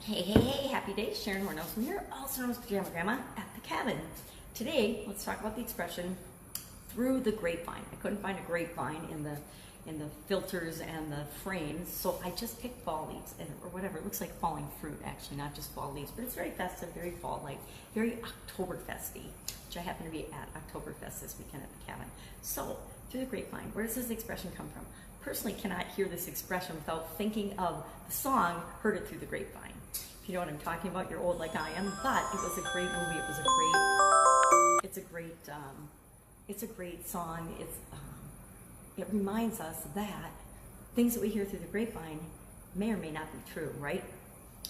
Hey, happy day. Sharon Horne-Ellstrom here, also known as Pajama Grandma at the cabin. Today, let's talk about the expression through the grapevine. I couldn't find a grapevine in the filters and the frames, so I just picked fall leaves or whatever. It looks like falling fruit, actually, not just fall leaves, but it's very festive, very fall-like, very Oktoberfesty, which I happen to be at Oktoberfest this weekend at the cabin. So, through the grapevine, where does this expression come from? Personally, cannot hear this expression without thinking of the song "Heard It Through the Grapevine." If you know what I'm talking about, you're old like I am, but it was a great movie. It's a great song. It reminds us that things that we hear through the grapevine may or may not be true, right?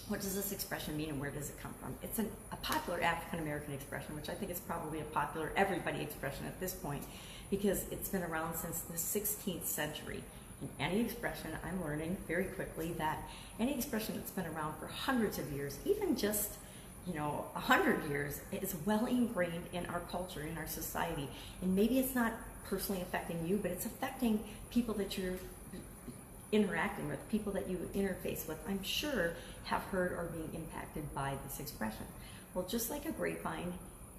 What does this expression mean and where does it come from? It's a popular African-American expression, which I think is probably a popular everybody expression at this point because it's been around since the 16th century. In any expression, I'm learning very quickly that any expression that's been around for hundreds of years, even just 100 years, is well ingrained in our culture, in our society. And maybe it's not personally affecting you, but it's affecting people that you're interacting with, people that you interface with, I'm sure have heard or being impacted by this expression. Well, just like a grapevine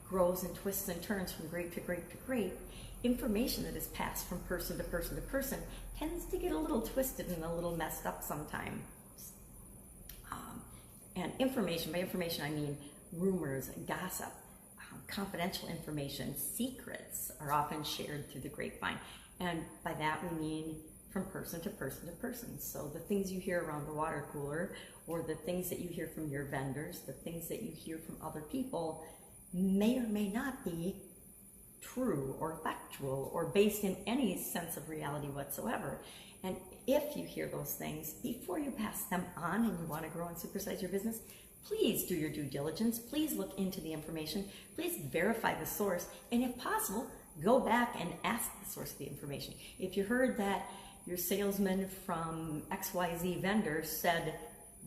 grows and twists and turns from grape to grape to grape, information that is passed from person to person to person tends to get a little twisted and a little messed up sometimes. And information, by information I mean rumors, gossip, confidential information, secrets are often shared through the grapevine. And by that we mean from person to person to person. So the things you hear around the water cooler, or the things that you hear from your vendors, the things that you hear from other people may or may not be true or factual or based in any sense of reality whatsoever. And if you hear those things, before you pass them on and you want to grow and supersize your business, please do your due diligence. Please look into the information. Please verify the source. And if possible, go back and ask the source of the information. If you heard that your salesman from XYZ vendor said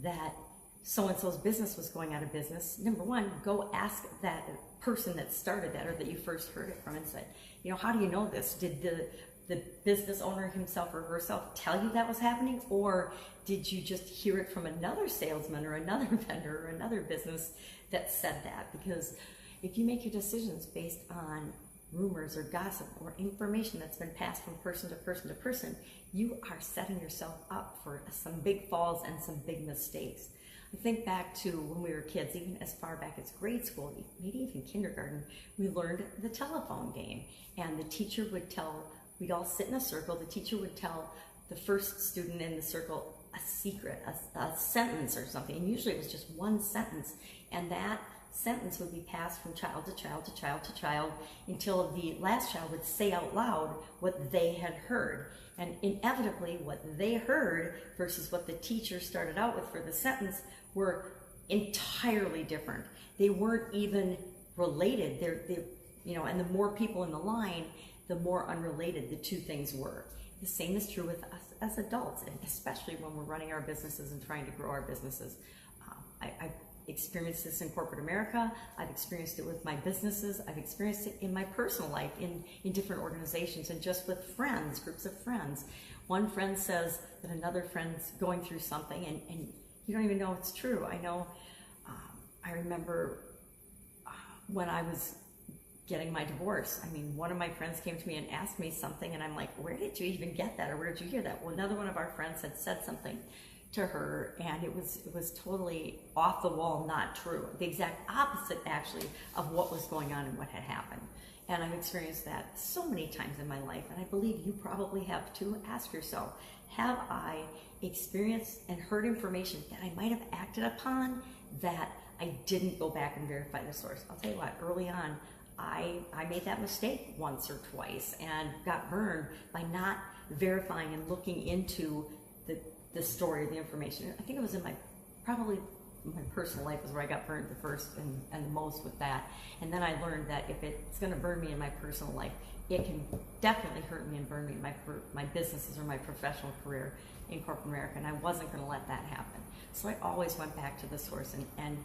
that so-and-so's business was going out of business, number one, go ask that person that started that or that you first heard it from and said, how do you know this? Did the business owner himself or herself tell you that was happening? Or did you just hear it from another salesman or another vendor or another business that said that? Because if you make your decisions based on rumors or gossip or information that's been passed from person to person to person, you are setting yourself up for some big falls and some big mistakes. I think back to when we were kids, even as far back as grade school, maybe even kindergarten, we learned the telephone game. And the teacher would we'd all sit in a circle, the teacher would tell the first student in the circle a secret, a sentence or something. And usually it was just one sentence. And that sentence would be passed from child to child to child to child until the last child would say out loud what they had heard. And inevitably, what they heard versus what the teacher started out with for the sentence were entirely different. They weren't even related. And the more people in the line, the more unrelated the two things were. The same is true with us as adults, and especially when we're running our businesses and trying to grow our businesses. I've experienced this in corporate America. I've experienced it with my businesses. I've experienced it in my personal life, in different organizations, and just with friends, groups of friends. One friend says that another friend's going through something, and you don't even know it's true. I remember when I was getting my divorce. One of my friends came to me and asked me something, and I'm like, where did you even get that, or where did you hear that? Well, another one of our friends had said something to her, and it was totally off the wall, not true. The exact opposite, actually, of what was going on and what had happened. And I've experienced that so many times in my life, and I believe you probably have too. Ask yourself, have I experienced and heard information that I might have acted upon that I didn't go back and verify the source? I'll tell you what, early on, I made that mistake once or twice and got burned by not verifying and looking into the story, the information. I think it was probably my personal life is where I got burned the first and the most with that. And then I learned that if it's going to burn me in my personal life, it can definitely hurt me and burn me in my businesses or my professional career in corporate America, and I wasn't going to let that happen. So I always went back to the source and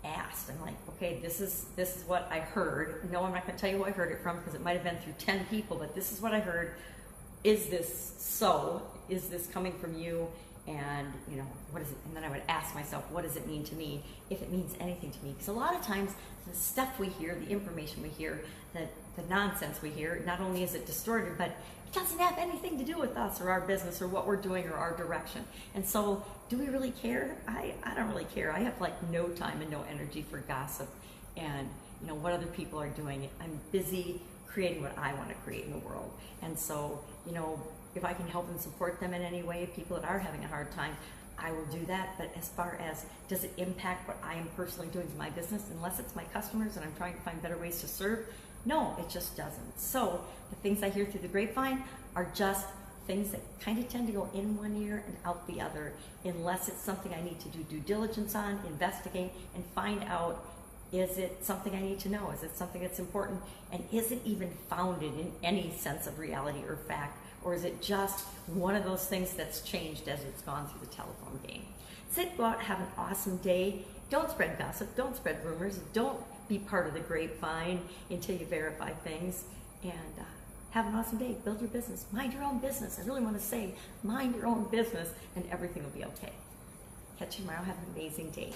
asked. I'm like, okay, this is what I heard. No, I'm not going to tell you who I heard it from because it might have been through 10 people, but this is what I heard. Is this so? Is this coming from you? And what is it? And then I would ask myself, what does it mean to me, if it means anything to me? Because a lot of times the stuff we hear, the information we hear, the nonsense we hear, not only is it distorted, but it doesn't have anything to do with us or our business or what we're doing or our direction. And so do we really care? I don't really care. I have like no time and no energy for gossip and what other people are doing. I'm busy creating what I want to create in the world. And so, if I can help and support them in any way, people that are having a hard time, I will do that. But as far as does it impact what I am personally doing to my business, unless it's my customers and I'm trying to find better ways to serve, no, it just doesn't. So the things I hear through the grapevine are just things that kind of tend to go in one ear and out the other, unless it's something I need to do due diligence on, investigate, and find out, is it something I need to know? Is it something that's important? And is it even founded in any sense of reality or fact? Or is it just one of those things that's changed as it's gone through the telephone game? So go out, have an awesome day. Don't spread gossip, don't spread rumors, don't be part of the grapevine until you verify things. And have an awesome day, build your business, mind your own business. I really want to say, mind your own business and everything will be okay. Catch you tomorrow, have an amazing day.